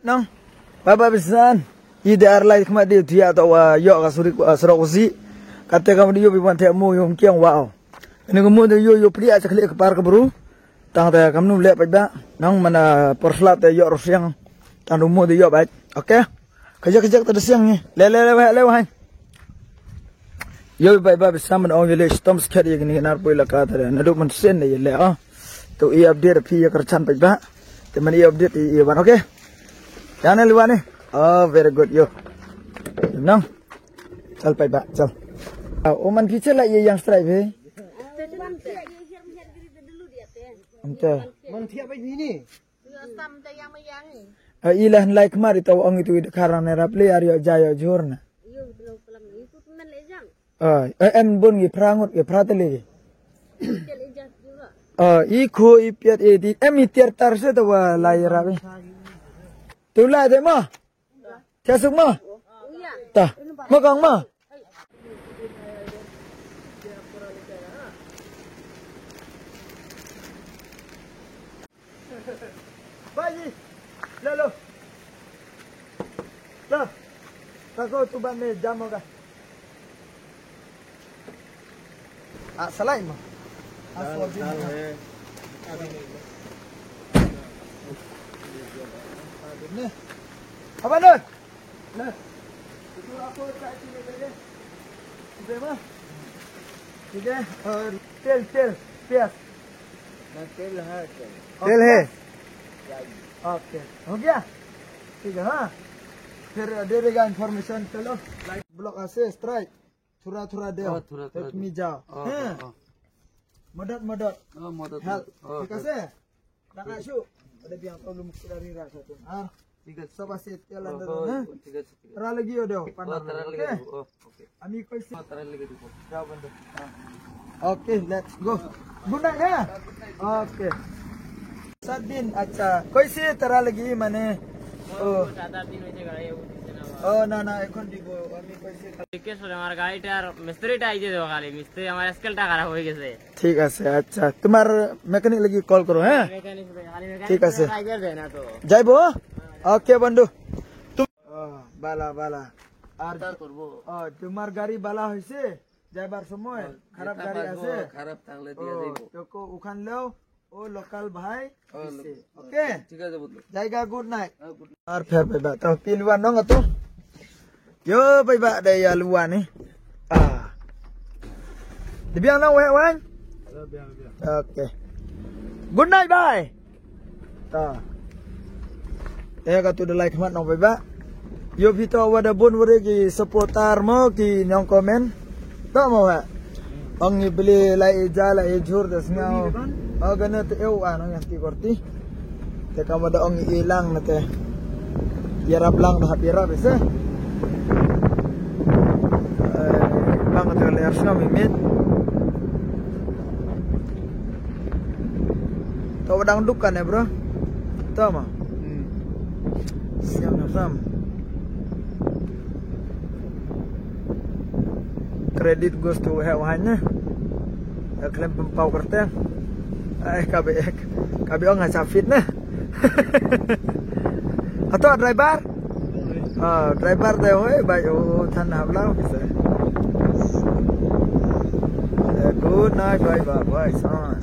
nong. Baba bisan. Ide arlai kema dia dia atau yo kasuri surakusi. Kata kamu dia biwan teh mu yung kiang wow. Ini kamu dia yo pria cakap ke par keburu. Tang teh kamu lihat pada nong mana perslat teh yo rusiang. Tang rumu dia yo baik. Oke. Kejak tadi siang ni. Lewat. Yo baba bisan mana orang jelas tom sekali yang ni nar boleh lakat ada. Naduk mensen ni le ah. Tu i update pi ya kercan pada. Teman i update i ban oke. Jangan lupa ni. Oh very good yo. Nong. Chal pada chal. Oman picture lah ye yang stripe he. Entah. Mantia apa ini? Ilah like kemari tahu orang itu karang nerap le Aryo Jaya Jorna. Em bun gi prangut gi pratele. Iko ipiat edi em itiar tarse tawa layar abe. Tu lai de ma. Kasuk ma. Ta. Magang ma. Bayi. Lalu. Lah. Tako tu ban me jam ka. Salai ma. Asal dia. Ni. Apa ni? Nah. Itu aku cak sini deh. Sudah mah. Sudah. Tel. Pias. Tel है ओके हो गया ठीक है हाँ फिर दे देगा इन्फॉर्मेशन चलो like block ऐसे स्ट्राइक थोड़ा दे एक मी जाओ मदद हेल्प ठीक है nak asyuk ada biang tolu mesti dari rasa tu ठीक है सब ऐसे चल अंदर ना ठीक है तरा लगी हो दो तरा लगी ओके ami कोई से तरा लगी दो जाओ बंदो okay let's go good night है okay Sadin acha koi se tara lagi mane oh 7-8 दिन होइছে गाड़ी ना এখন দিব আমি কইছি রিকোয়েস্ট করে আমার গাড়িটার মিস্ত্রিটা আইতে দাও খালি মিস্ত্রি আমার স্কেলটা খারাপ হয়ে গেছে ঠিক আছে আচ্ছা তোমার মেকানিক লাগি কল করো হ্যাঁ মেকানিক খালি মেকানিক ঠিক আছে ড্রাইভার দেয় না তো যাইবো ওকে বন্ধু তুমি বালা আর করব তোমার গাড়ি বালা হইছে যাইবার সময় খারাপ গাড়ি আছে খারাপ থাকলে দিয়া যাইবো তো ওখান লও ओ लोकल भाई ओके ठीक है बोलो जाएगा गुड नाइट और फिर बाबा तो पिलवा नंग तो yo बाबा दे या लुआ ni dibiang nang weh wan oke good night bye ta ka tu de like mat nang baby yo vito wada bon wore ki supporter mo ki nyong komen to mo wa ang ibli lai jala e jur das ngau ganito ano yang tikorti te kamu da ang ilang na te yarap lang na hapira bese bang te layar sna mimit to wadang dukan ya bro tama siang na sam kredit goes to hewannya klaim pempau kerteng kabe orang safit nah atau driver driver deh oi baik than hablau bisa good night bye son